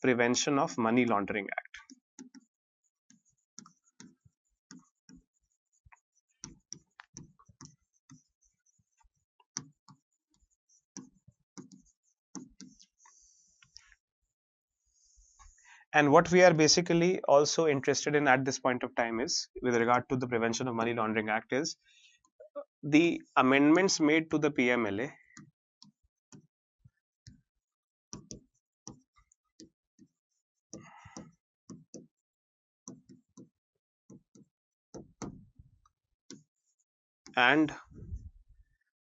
Prevention of Money Laundering Act. And what we are basically also interested in at this point of time is, with regard to the Prevention of Money Laundering Act, is the amendments made to the PMLA and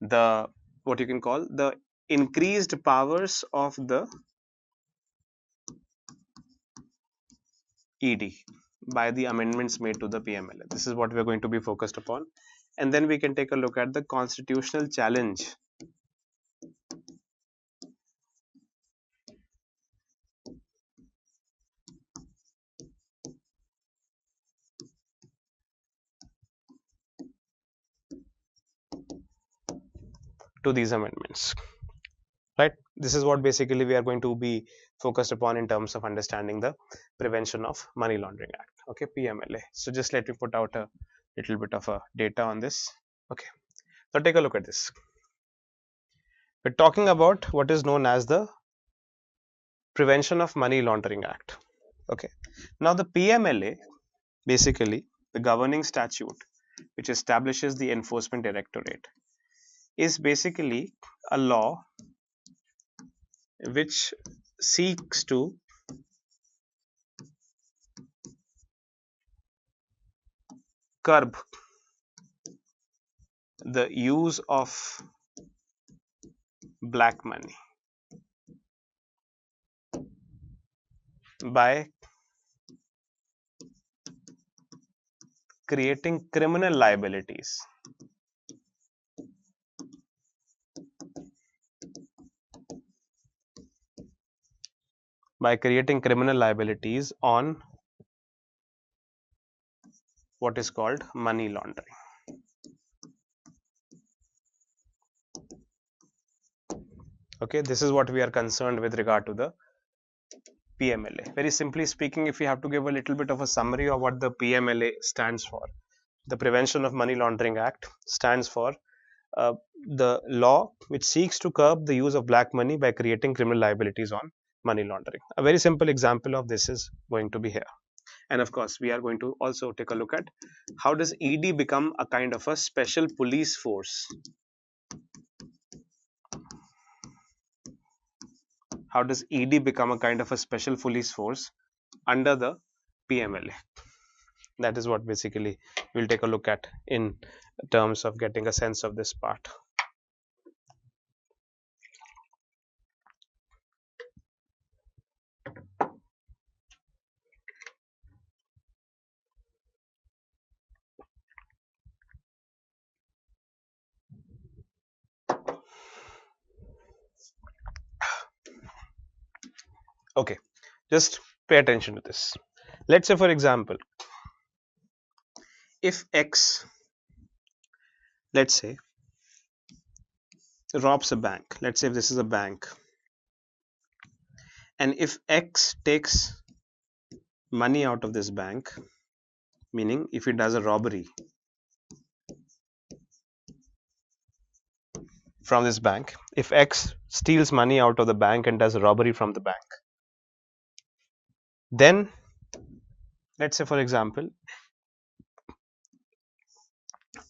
the what you can call the increased powers of the ED by the amendments made to the PMLA. This is what we are going to be focused upon, and then we can take a look at the constitutional challenge to these amendments. Right, this is what basically we are going to be focused upon in terms of understanding the Prevention of Money Laundering Act. Okay, PMLA. So just let me put out a little bit of a data on this. Okay, so take a look at this. We're talking about what is known as the Prevention of Money Laundering Act. Okay, now the PMLA, basically the governing statute which establishes the enforcement directorate, is basically a law which seeks to curb the use of black money by creating criminal liabilities on what is called money laundering. Okay, this is what we are concerned with regard to the PMLA. Very simply speaking, if we have to give a little bit of a summary of what the PMLA stands for, the Prevention of Money Laundering Act stands for the law which seeks to curb the use of black money by creating criminal liabilities on money laundering. A very simple example of this is going to be here. And of course, we are going to also take a look at how does ED become a kind of a special police force. How does ED become a kind of a special police force under the PMLA? That is what basically we'll take a look at in terms of getting a sense of this part. Okay, just pay attention to this. Let's say, for example, if X, let's say, robs a bank. Let's say if this is a bank, and if X takes money out of this bank, meaning if he does a robbery from this bank, if X steals money out of the bank and does a robbery from the bank, then let's say, for example,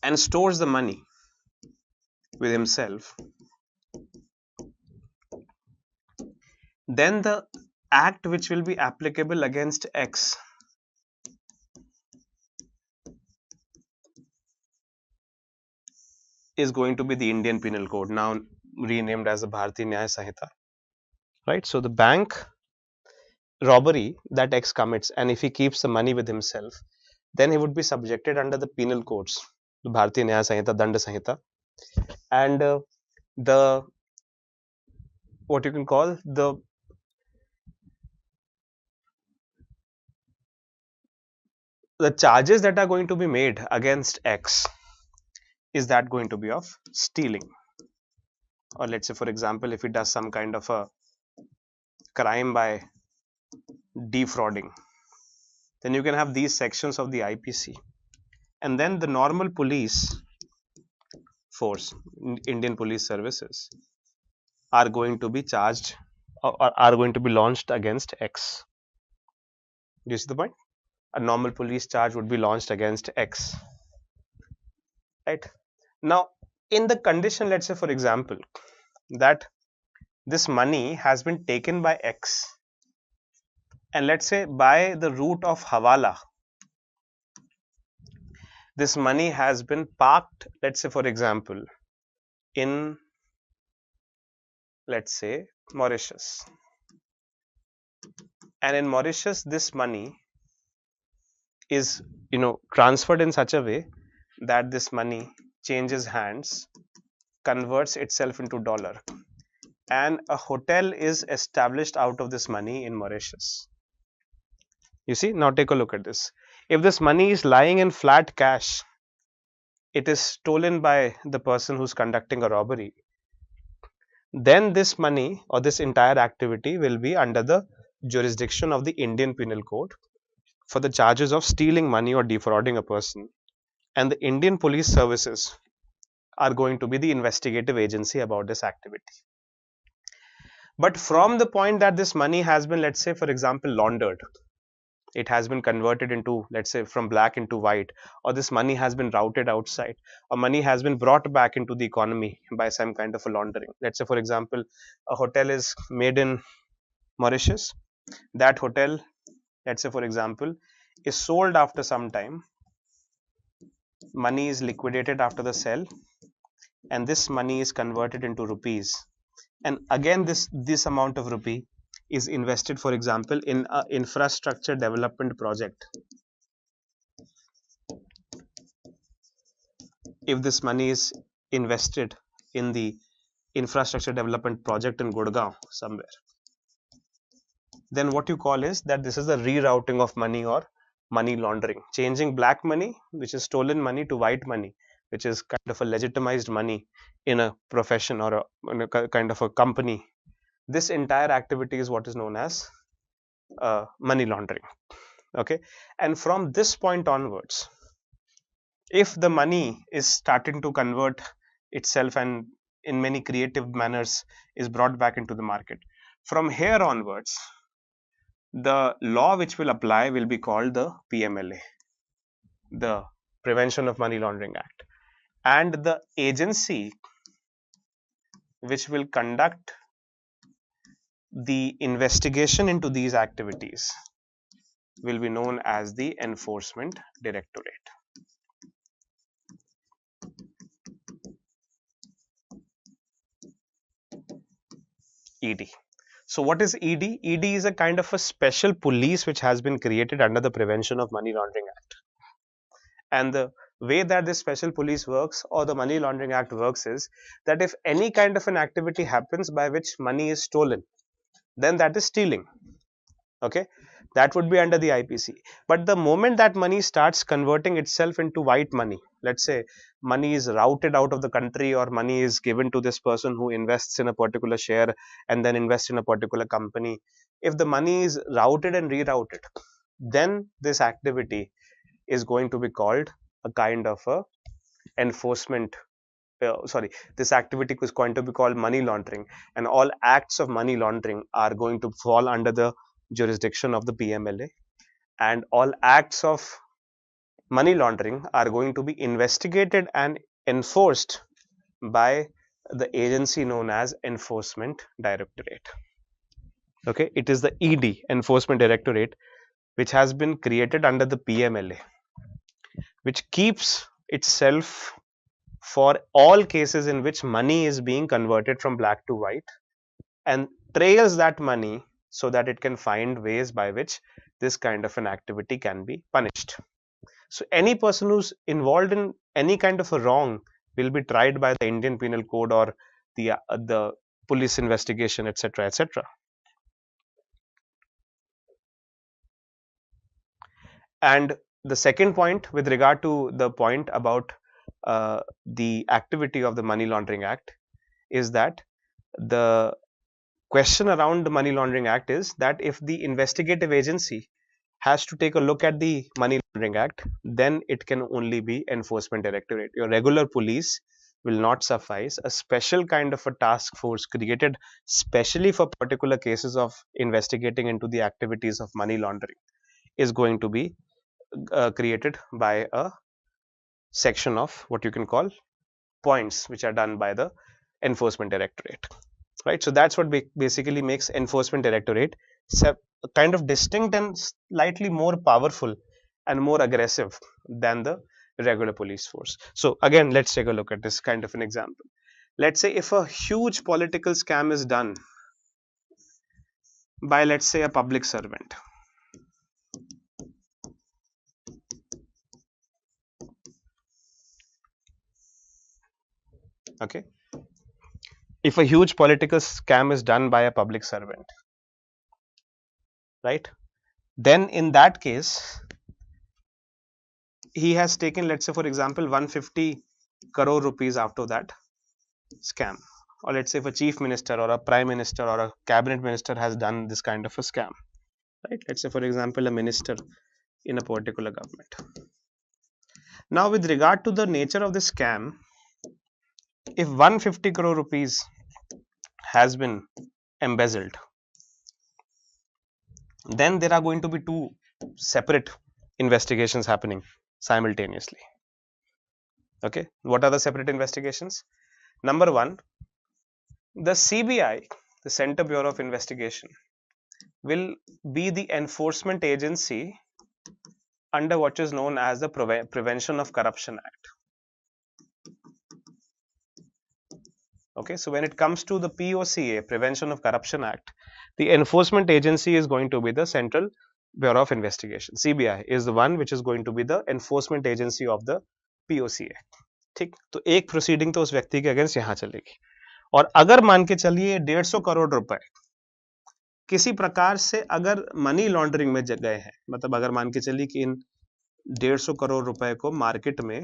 and stores the money with himself, then the act which will be applicable against X is going to be the Indian Penal Code, now renamed as the Bharatiya Nyaya Sanhita. Right, so the bank robbery that X commits, and if he keeps the money with himself, then he would be subjected under the penal codes, the Bharatiya Nyaya Sanhita, Danda Sanhita, and the what you can call the charges that are going to be made against X is that going to be of stealing, or let's say, for example, if he does some kind of a crime by defrauding. Then you can have these sections of the IPC, and then the normal police force, Indian police services, are going to be charged or are going to be launched against X. Do you see the point? A normal police charge would be launched against X, right? Now, in the condition, let's say, for example, that this money has been taken by X, and let's say by the route of Hawala, this money has been parked, let's say, for example, in, let's say, Mauritius. And in Mauritius, this money is, transferred in such a way that this money changes hands, converts itself into dollar, and a hotel is established out of this money in Mauritius. You see, now take a look at this. If this money is lying in flat cash, it is stolen by the person who's conducting a robbery, then this money or this entire activity will be under the jurisdiction of the Indian Penal Code for the charges of stealing money or defrauding a person, and the Indian Police Services are going to be the investigative agency about this activity. But from the point that this money has been, let's say, for example, laundered, it has been converted into, let's say, from black into white, or this money has been routed outside, or money has been brought back into the economy by some kind of a laundering. Let's say, for example, a hotel is made in Mauritius. That hotel, let's say, for example, is sold after some time. Money is liquidated after the sale, and this money is converted into rupees. And again, this amount of rupee is invested, for example, in an infrastructure development project. If this money is invested in the infrastructure development project in Gurgaon somewhere, then what you call is that this is the rerouting of money or money laundering, changing black money, which is stolen money, to white money, which is kind of a legitimized money in a profession or in a kind of a company. This entire activity is what is known as money laundering. Okay, and from this point onwards, if the money is starting to convert itself and in many creative manners is brought back into the market, from here onwards, the law which will apply will be called the PMLA, the Prevention of Money Laundering Act, and the agency which will conduct the investigation into these activities will be known as the Enforcement Directorate. ED. So what is ED? ED is a kind of a special police which has been created under the Prevention of Money Laundering Act. And the way that this special police works, or the Money Laundering Act works, is that if any kind of an activity happens by which money is stolen, then that is stealing. Okay, that would be under the IPC. But the moment that money starts converting itself into white money, let's say money is routed out of the country, or money is given to this person who invests in a particular share and then invests in a particular company, if the money is routed and rerouted, then this activity is going to be called a kind of a enforcement. This activity is going to be called money laundering, and all acts of money laundering are going to fall under the jurisdiction of the PMLA, and all acts of money laundering are going to be investigated and enforced by the agency known as Enforcement Directorate. Okay, it is the ED, Enforcement Directorate, which has been created under the PMLA, which keeps itself for all cases in which money is being converted from black to white, and trails that money so that it can find ways by which this kind of an activity can be punished. So any person who's involved in any kind of a wrong will be tried by the Indian Penal Code or the police investigation, etc., etc. And the second point, with regard to the point about the activity of the Money Laundering Act, is that the question around the Money Laundering Act is that if the investigative agency has to take a look at the Money Laundering Act, then it can only be Enforcement Directorate. Your regular police will not suffice. A special kind of a task force created specially for particular cases of investigating into the activities of money laundering is going to be created by a section of what you can call points which are done by the Enforcement Directorate, right? So that's what basically makes Enforcement Directorate kind of distinct and slightly more powerful and more aggressive than the regular police force. So again, let's take a look at this kind of an example. Let's say if a huge political scam is done by, let's say, a public servant. Okay, if a huge political scam is done by a public servant, right, then in that case he has taken, let's say for example, 150 crore rupees out of that scam. Or let's say if a chief minister or a prime minister or a cabinet minister has done this kind of a scam, right? Let's say for example a minister in a particular government. Now with regard to the nature of this scam, if 150 crore rupees has been embezzled, then there are going to be two separate investigations happening simultaneously. Okay, what are the separate investigations? Number one, the CBI, the Center Bureau of Investigation, will be the enforcement agency under what is known as the Prevention of Corruption Act. Okay, so when it comes to the POCA, Prevention of Corruption Act, the enforcement agency is going to be the Central Bureau of Investigation. CBI is the one which is going to be the enforcement agency of the POCA. ठीक, तो एक proceeding तो उस व्यक्ति के against यहाँ चलेगी, और अगर मान के चलिए 150 करोड़ रुपए किसी प्रकार से अगर मनी लॉन्ड्रिंग में गए हैं, मतलब अगर मान के चलिए कि इन 150 करोड़ रुपए को मार्केट में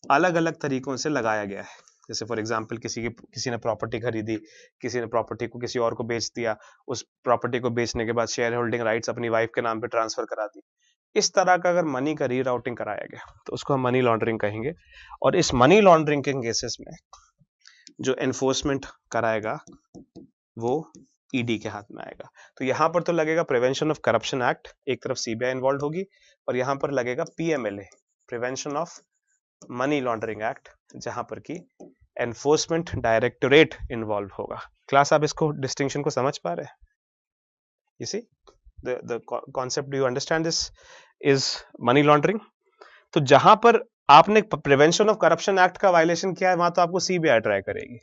अलग अलग तरीकों से लगाया गया है, जैसे फॉर एग्जांपल किसी ने प्रॉपर्टी खरीदी, किसी ने प्रॉपर्टी को किसी और को बेच दिया, उस प्रॉपर्टी को बेचने के बाद शेयर होल्डिंग राइट्स अपनी वाइफ के नाम पे ट्रांसफर करा दी, इस तरह का अगर मनी का रीराउटिंग कराया गया तो उसको हम मनी लॉन्ड्रिंग कहेंगे। और इस मनी लॉन्ड्रिंग के केसेस में जो एनफोर्समेंट कराएगा वो ईडी के हाथ में आएगा। तो यहाँ पर तो लगेगा प्रिवेंशन ऑफ करप्शन एक्ट, एक तरफ सीबीआई इन्वॉल्व होगी, और यहाँ पर लगेगा PMLA, prevention of money laundering act, जहां पर की एनफोर्समेंट डायरेक्टोरेट इन्वॉल्व होगा। क्लास आप इसको डिस्टिंक्शन को समझ पा रहे हैं? You see the concept, do you understand this is money laundering. तो जहां पर आपने प्रिवेंशन ऑफ करप्शन एक्ट का वायलेशन किया है, वहां तो आपको सीबीआई ट्राई करेगी।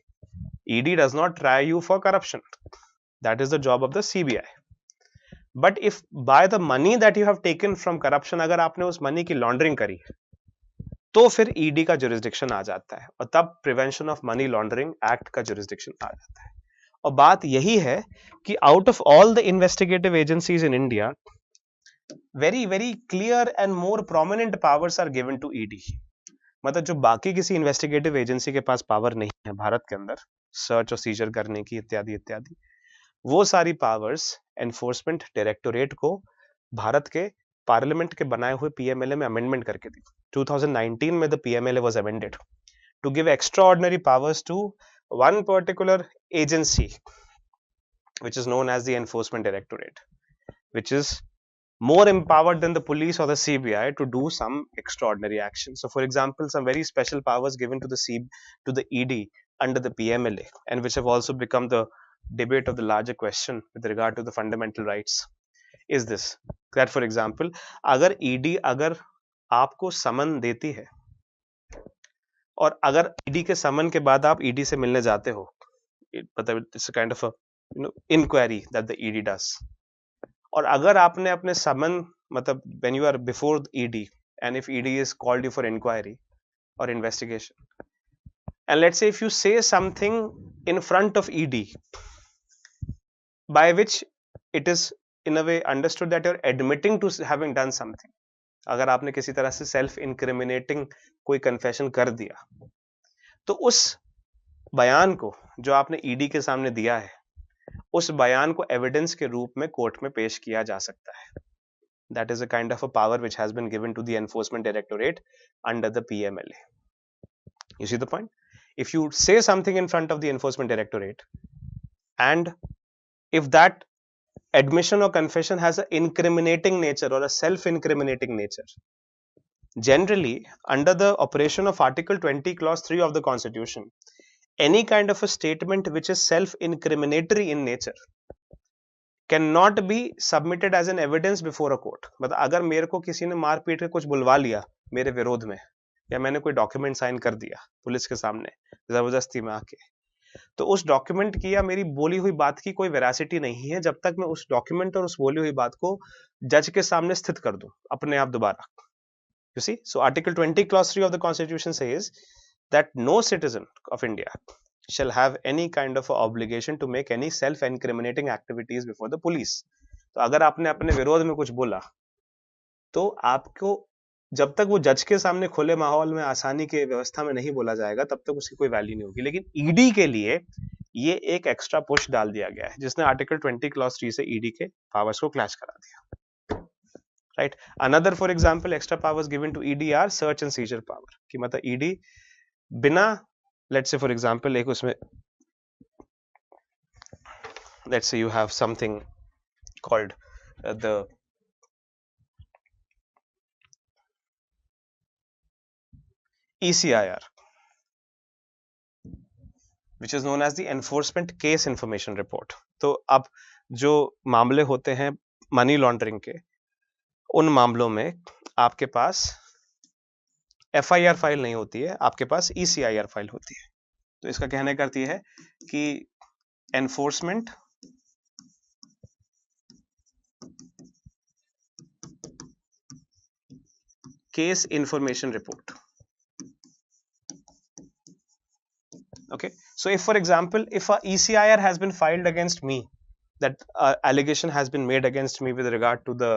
ED does not try you for corruption, that is the job of the CBI. But if by the money that you have taken from corruption, अगर आपने उस मनी की लॉन्ड्रिंग करी तो फिर ईडी का जुरिस्डिक्शन आ जाता है, और तब prevention of money laundering act का जुरिस्डिक्शन आ जाता है। और बात यही है कि out of all the investigative agencies in India, very very clear and more prominent powers are given to ED. मतलब जो बाकी किसी इन्वेस्टिगेटिव एजेंसी के पास पावर नहीं है भारत के अंदर सर्च और सीजर करने की इत्यादि इत्यादि, वो सारी पावर्स एनफोर्समेंट डायरेक्टोरेट को भारत के पार्लियामेंट के बनाए हुए पीएमएलए में अमेंडमेंट करके दी। 2019 में the PMLA was amended to give extraordinary powers to one particular agency which is known as the enforcement directorate, which is more empowered than the police or the CBI to do some extraordinary action. So for example, some very special powers given to the ED under the PMLA, and which have also become the debate of the larger question with regard to the fundamental rights, is this, that for example, अगर ED अगर आपको समन देती है, और अगर ED के समन के बाद आप ED से मिलने जाते हो, मतलब it's kind of inquiry that the ED does, और अगर आपने अपने समन, मतलब when you are before ED and if ED is called you for inquiry or investigation, and let's say if you say something in front of ED by which it is in a way understood that you're admitting to having done something, अगर आपने किसी तरह से self incriminating कोई confession कर दिया, तो उस बयान को जो आपने ईडी के सामने दिया है, उस बयान को एविडेंस के रूप में कोर्ट में पेश किया जा सकता है. That is a kind of a power which has been given to the enforcement directorate under the PMLA. You see the point? If you say something in front of the enforcement directorate, and if that admission or confession has an incriminating nature or a self-incriminating nature, generally under the operation of Article 20 Clause 3 of the Constitution, any kind of a statement which is self-incriminatory in nature can not be submitted as an evidence before a court. मतलब अगर मेरे को किसी ने मार पीट के कुछ बुलवा लिया मेरे विरोध में, या मैंने कोई डॉक्यूमेंट साइन कर दिया पुलिस के सामने जबरदस्ती में आके, तो उस डॉक्यूमेंट की या मेरी बोली हुई बात की कोई वेरासिटी नहीं है जब तक मैं उस डॉक्यूमेंट और उस बोली हुई बात को जज के सामने स्थित कर दूं अपने आप दोबारा. You see, so article 20 clause 3 of the constitution says that no citizen of India shall have any kind of a obligation to make any self-incriminating activities before the police. तो अगर आपने अपने विरोध में कुछ बोला तो आपको जब तक वो जज के सामने खुले माहौल में आसानी के व्यवस्था में नहीं बोला जाएगा तब तक उसकी कोई वैल्यू नहीं होगी. लेकिन ईडी के लिए ये एक एक्स्ट्रा पुश डाल दिया गया है जिसने आर्टिकल 20 क्लॉज 3 से ईडी के पावर्स को क्लैश करा दिया. Right. Another for example extra powers given to ED are search and seizure power. कि मतलब ईडी बिना, let's say for example एक उसमें let's say you have something called the ECIR which is known as the enforcement case information report. तो अब जो मामले होते हैं मनी लॉन्ड्रिंग के, उन मामलों में आपके पास FIR फाइल नहीं होती है, आपके पास ECIR फाइल होती है. तो इसका कहने का अर्थ ये है कि enforcement case information report. Okay, so if for example if a ECIR has been filed against me, that allegation has been made against me with regard to the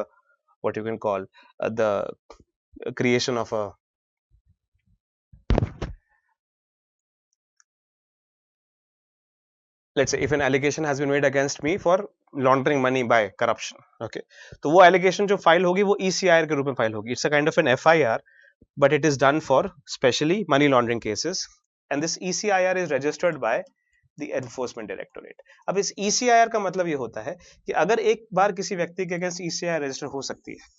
what you can call the creation of a, let's say if an allegation has been made against me for laundering money by corruption, okay, तो वो allegation जो file होगी वो ECIR के रूप में file होगी. It's a kind of an FIR but it is done for specially money laundering cases and this ECIR is registered by the enforcement directorate. अब इस ECIR का मतलब ये होता है कि अगर एक बार किसी व्यक्ति के अगेंस्ट ECIR रजिस्टर हो सकती है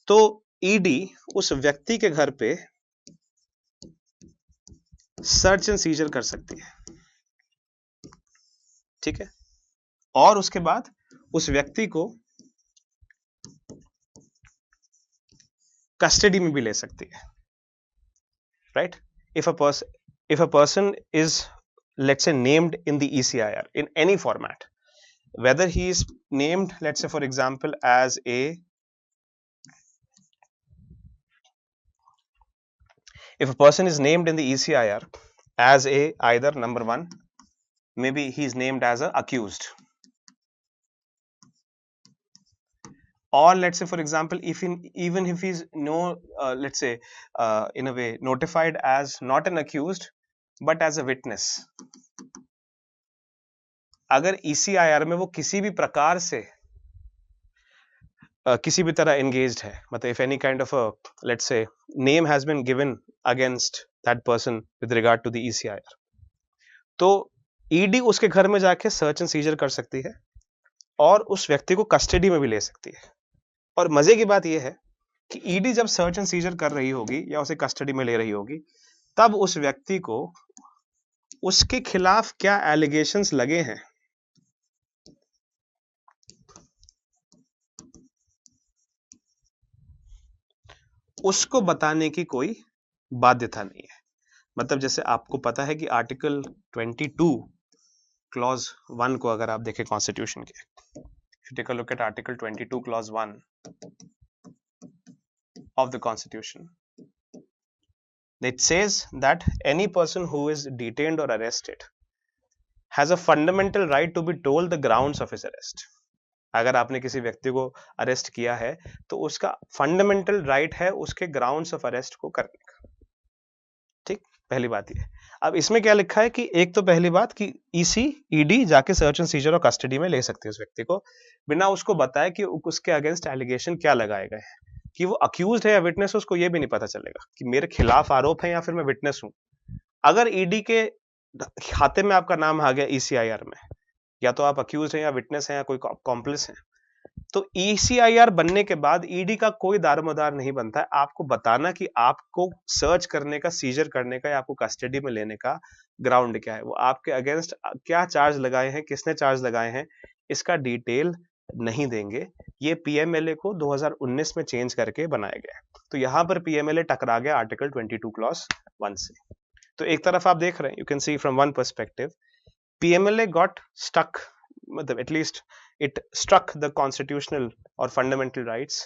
तो ईडी उस व्यक्ति के घर पे सर्च एंड सीजर कर सकती है. ठीक है. और उसके बाद उस व्यक्ति को कस्टडी में भी ले सकती है. Right. if a person is, let's say, named in the ECIR in any format, whether he is named, let's say for example as a, if a person is named in the ECIR as a either number one, maybe he is named as a accused, or let's say for example even if he's let's say in a way notified as not an accused but as a witness, अगर ECIR में वो किसी भी प्रकार से किसी भी तरह engaged है, मतलब if any kind of a, let's say, name has been given against that person with regard to the ECIR, तो ईडी उसके घर में जाके सर्च एंड सीजर कर सकती है और उस व्यक्ति को कस्टडी में भी ले सकती है. और मजे की बात यह है कि ईडी जब सर्च एंड सीजर कर रही होगी या उसे कस्टडी में ले रही होगी तब उस व्यक्ति को उसके खिलाफ क्या एलिगेशंस लगे हैं उसको बताने की कोई बाध्यता नहीं है. मतलब जैसे आपको पता है कि आर्टिकल 22 क्लॉज 1 को अगर आप देखें कॉन्स्टिट्यूशन के, if you take a look at article 22 clause 1 of the constitution, it says that any person who is detained or arrested has a fundamental right to be told the grounds of his arrest. अगर आपने किसी व्यक्ति को arrest किया है तो उसका fundamental right है उसके ग्राउंड्स ऑफ अरेस्ट को करने का. ठीक. पहली बात ये। अब इसमें क्या लिखा है कि एक तो पहली बात कि ईसी ईडी जाके सर्च एंड सीजर और कस्टडी में ले सकते हैं उस व्यक्ति को, बिना उसको बताए कि उसके अगेंस्ट एलिगेशन क्या लगाए गए हैं, कि वो अक्यूज्ड है या विटनेस, उसको ये भी नहीं पता चलेगा कि मेरे खिलाफ आरोप है या फिर मैं विटनेस हूं। अगर ईडी के खाते में आपका नाम आ गया ईसीआईआर में, या तो आप अक्यूज हैं या विटनेस हैं या कोई कॉम्प्लिस हैं, तो ईसीआईआर बनने के बाद ईडी का कोई दारोमदार नहीं बनता है आपको बताना कि आपको सर्च करने का, सीजर करने का या आपको कस्टडी में लेने का ग्राउंड क्या है, वो आपके अगेंस्ट क्या चार्ज लगाए हैं, किसने चार्ज लगाए हैं, इसका डिटेल नहीं देंगे। ये पीएमएलए को 2019 में चेंज करके बनाया गया है। तो यहां पर पीएमएलए टकरा गया आर्टिकल 22 क्लॉज 1 से। तो एक तरफ आप देख रहे हैं, you can see from one perspective, PMLA got stuck, at least it struck the constitutional or fundamental rights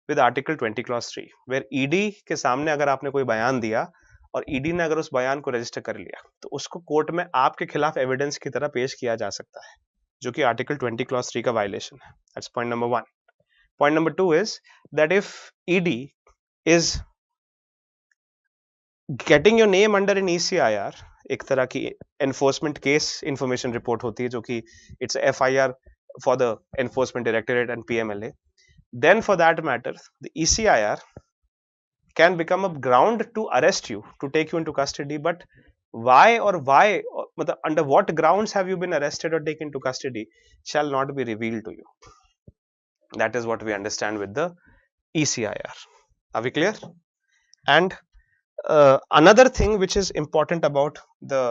with Article 20 Clause 3, where ED के सामने अगर आपने कोई बयान दिया और ED ने अगर उस बयान को रजिस्टर कर लिया, तो उसको कोर्ट में आपके खिलाफ एविडेंस की तरह पेश किया जा सकता है, जो कि Article 20 Clause 3 का वायलेशन है। That's point number 1. Point number 2 is that if ED is getting your name under an ECIR, एक तरह की एनफोर्समेंट केस इंफॉर्मेशन रिपोर्ट होती है, जो कि it's FIR for the enforcement directorate and PMLA, then for that matter the ECIR can become a ground to arrest you, to take you into custody. But why मतलब under what grounds have you been arrested or taken to custody shall not be revealed to you. That is what we understand with the ECIR. Are we clear? And another thing which is important about the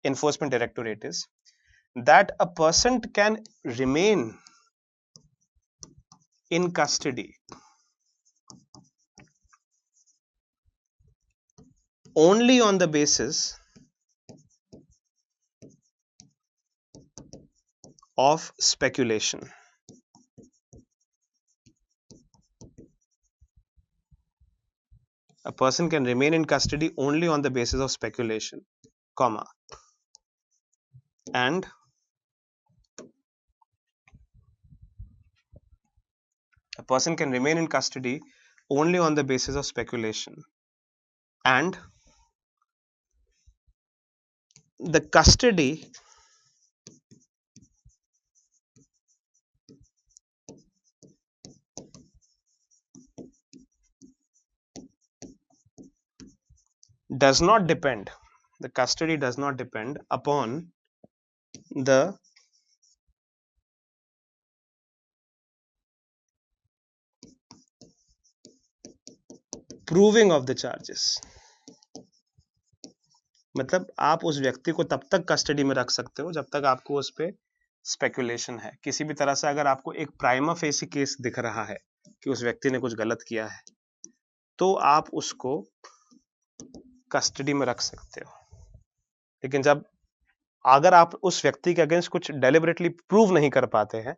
enforcement directorate is that a person can remain in custody only on the basis of speculation. A person can remain in custody only on the basis of speculation, comma, and a person can remain in custody only on the basis of speculation, and the custody does not depend, the custody does not depend upon the proving of the charges. मतलब आप उस व्यक्ति को तब तक custody में रख सकते हो जब तक आपको उस पे स्पेकुलेशन है। किसी भी तरह से अगर आपको एक प्राइमा फेसी केस दिख रहा है कि उस व्यक्ति ने कुछ गलत किया है, तो आप उसको कस्टडी में रख सकते हो। लेकिन जब अगर आप उस व्यक्ति के अगेंस्ट कुछ डेलिबरेटली प्रूव नहीं कर पाते हैं,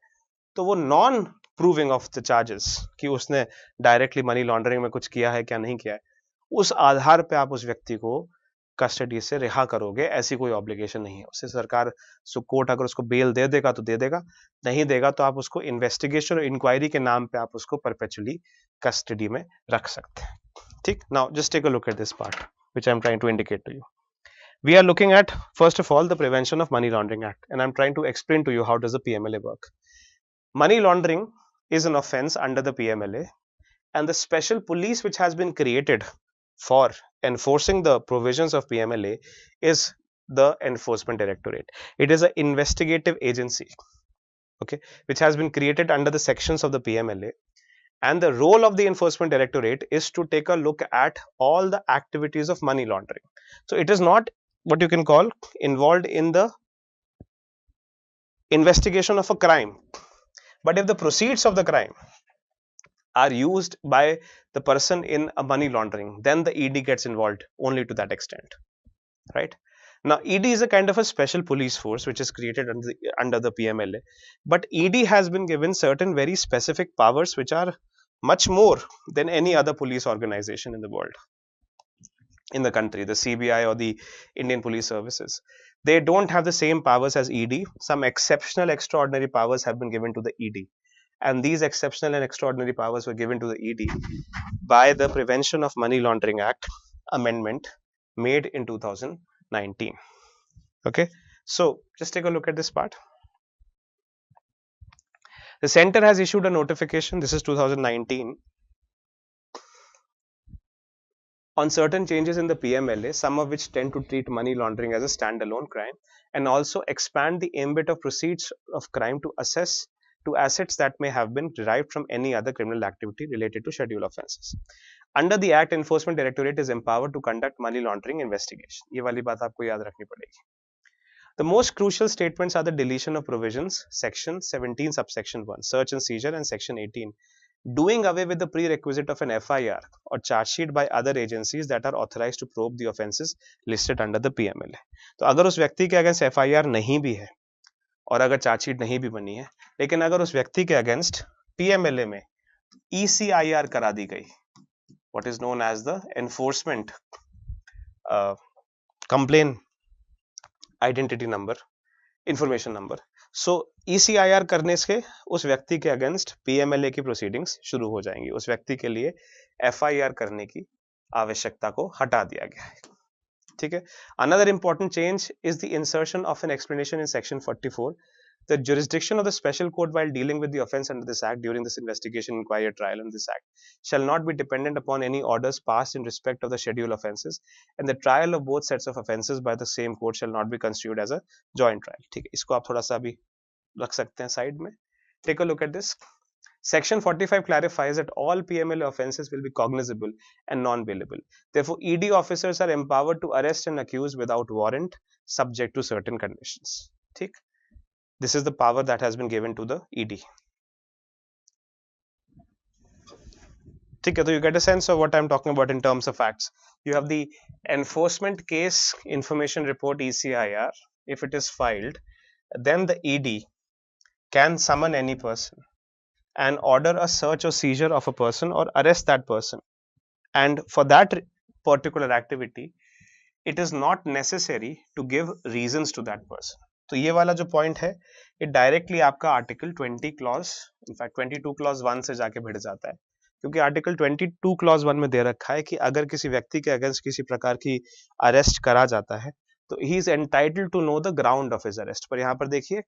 तो वो non proving of the charges कि उसने डायरेक्टली मनी लॉन्ड्रिंग में कुछ किया है क्या नहीं किया है, उस आधार पे आप उस व्यक्ति को कस्टडी से रिहा करोगे। ऐसी कोई ऑब्लिगेशन नहीं है उससे। सरकार कोर्ट अगर उसको बेल दे देगा तो दे देगा, नहीं देगा तो आप उसको इन्वेस्टिगेशन और इंक्वायरी के नाम पे आप उसको परपेचुअली कस्टडी में रख सकते हैं। ठीक, now just take a look at this part which I am trying to indicate to you. We are looking at, first of all, the Prevention of Money Laundering Act, and I'm trying to explain to you how does the PMLA work. Money laundering is an offense under the PMLA, and the special police which has been created for enforcing the provisions of PMLA is the Enforcement Directorate. It is an investigative agency, okay, which has been created under the sections of the PMLA, and the role of the Enforcement Directorate is to take a look at all the activities of money laundering. So it is not what you can call involved in the investigation of a crime, but if the proceeds of the crime are used by the person in a money laundering, then the ED gets involved only to that extent, right? Now ED is a kind of a special police force which is created under the PMLA, but ED has been given certain very specific powers which are much more than any other police organization in the world, in the country, the CBI or the Indian Police Services. They don't have the same powers as ED. Some exceptional extraordinary powers have been given to the ED, and these exceptional and extraordinary powers were given to the ED by the Prevention of Money Laundering Act amendment made in 2019. Okay, so just take a look at this part. The center has issued a notification, this is 2019, on certain changes in the PMLA, some of which tend to treat money laundering as a standalone crime and also expand the ambit of proceeds of crime to assets that may have been derived from any other criminal activity related to schedule offences. Under the Act, Enforcement Directorate is empowered to conduct money laundering investigation. ये वाली बात आपको याद रखनी पड़ेगी. The most crucial statements are the deletion of provisions, section 17 subsection 1, search and seizure, and section 18, doing away with the prerequisite of an FIR or charge sheet by other agencies that are authorized to probe the offences listed under the PMLA. तो अगर उस व्यक्ति के against FIR नहीं भी है और अगर चार्ज शीट नहीं भी बनी है, लेकिन अगर उस व्यक्ति के अगेंस्ट PMLA में ECIR करा दी गई, what is known as the enforcement complaint identity number, information number. So ECIR करने से उस व्यक्ति के अगेंस्ट PMLA की प्रोसीडिंग्स शुरू हो जाएंगी. उस व्यक्ति के लिए FIR करने की आवश्यकता को हटा दिया गया है. ठीक है. Another important change is the insertion of an explanation in section 44. The jurisdiction of the special court while dealing with the offence under this act during this investigation, inquiry, or trial under this act shall not be dependent upon any orders passed in respect of the schedule offences, and the trial of both sets of offences by the same court shall not be construed as a joint trial. ठीक है, इसको आप थोड़ा सा भी रख सकते हैं साइड में. Take a look at this. Section 45 clarifies that all PMLA offences will be cognizable and non-bailable. Therefore, ED officers are empowered to arrest an accused without warrant, subject to certain conditions. ठीक. This is the power that has been given to the ED. So you get a sense of what I'm talking about in terms of facts. You have the enforcement case information report ECIR. If it is filed, then the ED can summon any person and order a search or seizure of a person or arrest that person. And for that particular activity, it is not necessary to give reasons to that person. तो ये वाला जो point है, ये directly आपका article 20 clause, in fact 22 clause 1 से जाके भिड़ जाता है, क्योंकि आर्टिकल 22 क्लॉज 1 में दे रखा है कि अगर किसी व्यक्ति के अगेंस्ट किसी प्रकार की अरेस्ट करा जाता है तो he is entitled to know the ground of his arrest. पर यहाँ पर देखिए,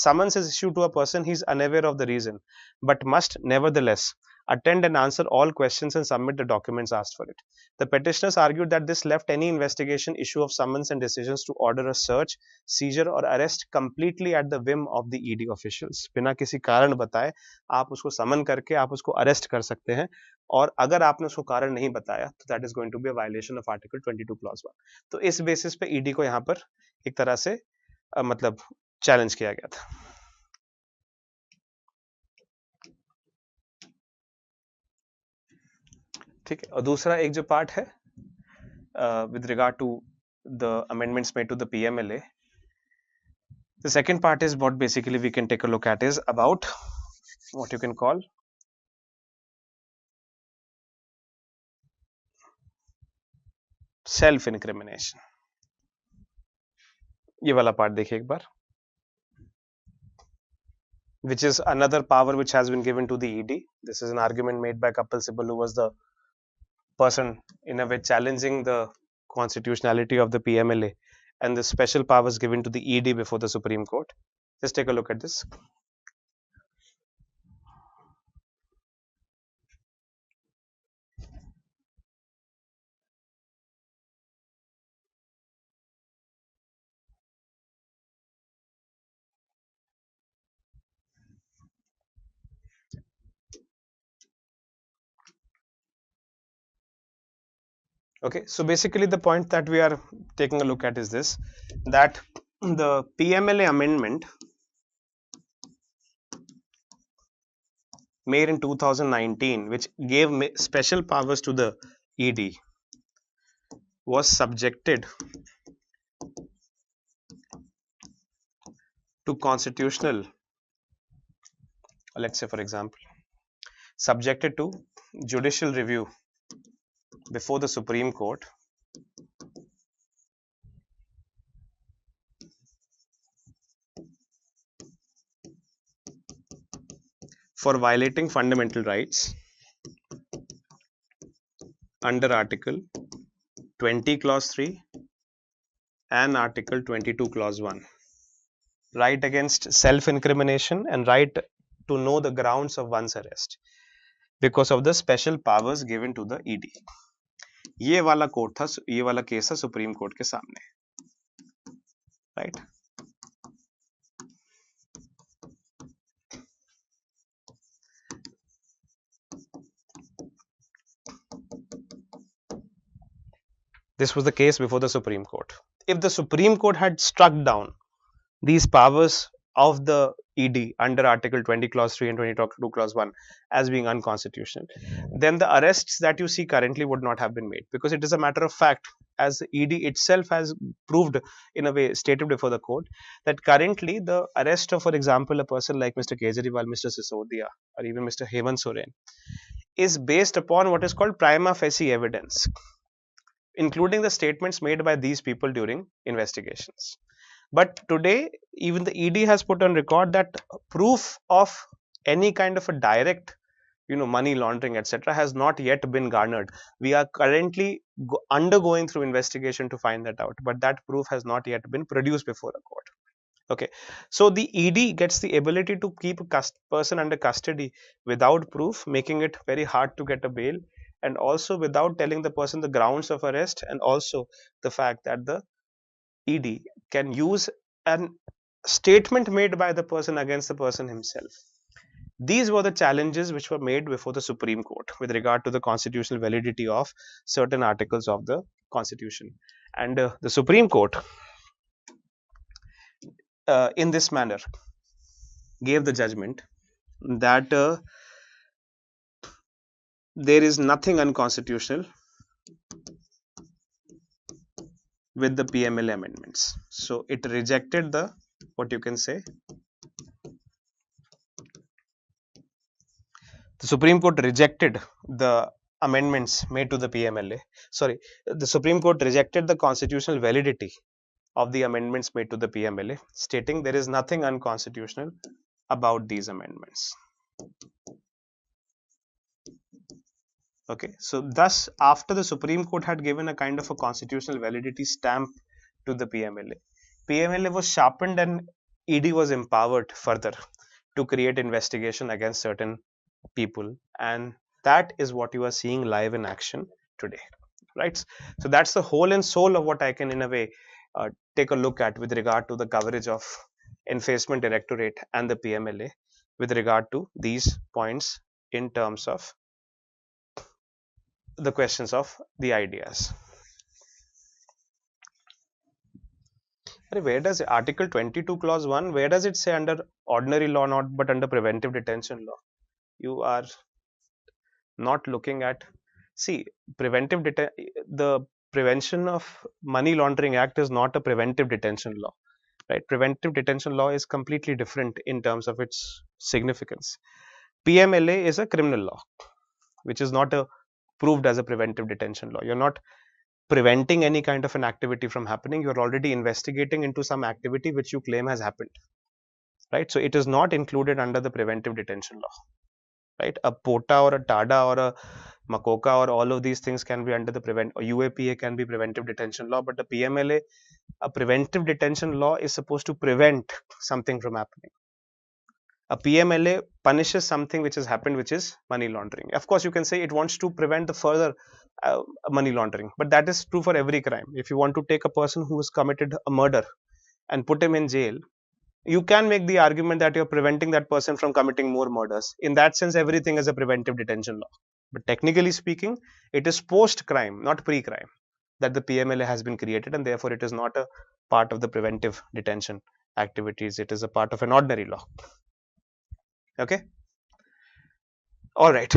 summons is issued to a person, he is unaware of the reason, but must nevertheless attend and answer all questions and submit the documents asked for it. The petitioners argued that this left any investigation, issue of summons and decisions to order a search, seizure or arrest completely at the whim of the ED officials. बिना किसी कारण बताए आप उसको समन करके आप उसको arrest कर सकते हैं, और अगर आपने उसको कारण नहीं बताया तो that is going to be a violation of article 22 clause 1. तो इस बेसिस पे ED को यहाँ पर एक तरह से मतलब चैलेंज किया गया था. ठीक है. और दूसरा एक जो पार्ट है with regard to the amendments made to the PMLA, the second part is what basically we can take a look at is about what you can call self incrimination. ये वाला पार्ट देखिए एक बार, which is another power which has been given to the ED. This is an argument made by Kapil Sibal, who was the person in a way challenging the constitutionality of the PMLA, and the special powers given to the ED before the Supreme Court. Just take a look at this. Okay, so basically the point that we are taking a look at is this, that the PMLA amendment made in 2019, which gave special powers to the ED, was subjected to constitutional, let's say for example, subjected to judicial review before the Supreme Court for violating fundamental rights under Article 20 clause 3 and Article 22 clause 1. Right against self-incrimination and right to know the grounds of one's arrest because of the special powers given to the ED. ये वाला court था, ये वाला case था supreme court के सामने, right? This was the case before the Supreme Court. If the Supreme Court had struck down these powers of the ED under Article 20 clause 3 and 22 clause 1 as being unconstitutional, then the arrests that you see currently would not have been made, because it is a matter of fact, as the ED itself has proved in a way, stated before the court, that currently the arrest of, for example, a person like Mr. Kejriwal, Mr. Sisodia, or even Mr. Hemant Soren is based upon what is called prima facie evidence, including the statements made by these people during investigations. But today, even the ED has put on record that proof of any kind of a direct, money laundering, etc., has not yet been garnered. We are currently undergoing through investigation to find that out, but that proof has not yet been produced before a court. Okay, so the ED gets the ability to keep a person under custody without proof, making it very hard to get a bail, and also without telling the person the grounds of arrest, and also the fact that the ED can use a statement made by the person against the person himself. These were the challenges which were made before the Supreme Court with regard to the constitutional validity of certain articles of the Constitution. And the Supreme Court, in this manner, gave the judgment that there is nothing unconstitutional with the PMLA amendments. So it rejected the, what you can say, the Supreme Court rejected the amendments made to the PMLA. Sorry, the Supreme Court rejected the constitutional validity of the amendments made to the PMLA, stating there is nothing unconstitutional about these amendments. Okay, so thus, after the Supreme Court had given a kind of a constitutional validity stamp to the PMLA, PMLA was sharpened and ED was empowered further to create investigation against certain people, and that is what you are seeing live in action today, right? So that's the whole and soul of what I can, in a way, take a look at with regard to the coverage of Enforcement Directorate and the PMLA with regard to these points in terms of the questions of the ideas. Where does Article 22 clause 1, where does it say under ordinary law, not but under preventive detention law? You are not looking at, see, the Prevention of Money Laundering Act is not a preventive detention law, right? Preventive detention law is completely different in terms of its significance. PMLA is a criminal law, which is not proved as a preventive detention law. You're not preventing any kind of an activity from happening. You're already investigating into some activity which you claim has happened, right? So it is not included under the preventive detention law, right? A POTA or a TADA or a MACOCA or all of these things can be under the UAPA can be preventive detention law, but the PMLA, a preventive detention law, is supposed to prevent something from happening. A PMLA punishes something which has happened, which is money laundering. Of course, you can say it wants to prevent the further money laundering, but that is true for every crime. If you want to take a person who has committed a murder and put him in jail, you can make the argument that you're preventing that person from committing more murders. In that sense, everything is a preventive detention law. But technically speaking, it is post-crime, not pre-crime, that the PMLA has been created, and therefore it is not a part of the preventive detention activities. It is a part of an ordinary law. Okay. All right.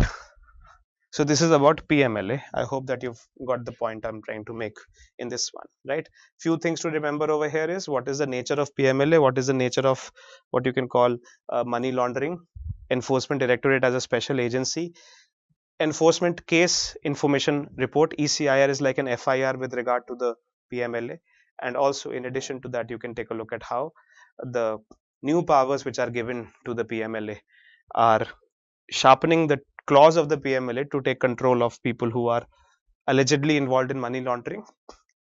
So this is about PMLA. I hope that you've got the point I'm trying to make in this one, right? Few things to remember over here is what is the nature of PMLA, what is the nature of what you can call money laundering, Enforcement Directorate as a special agency, Enforcement Case Information Report, ECIR is like an FIR with regard to the PMLA, and also in addition to that, you can take a look at how the new powers which are given to the PMLA are sharpening the clause of the PMLA to take control of people who are allegedly involved in money laundering,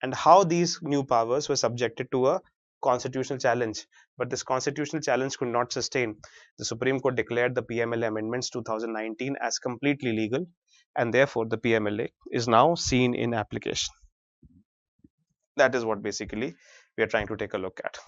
and how these new powers were subjected to a constitutional challenge. But this constitutional challenge could not sustain. The Supreme Court declared the PMLA amendments 2019 as completely legal, and therefore the PMLA is now seen in application. That is what basically we are trying to take a look at.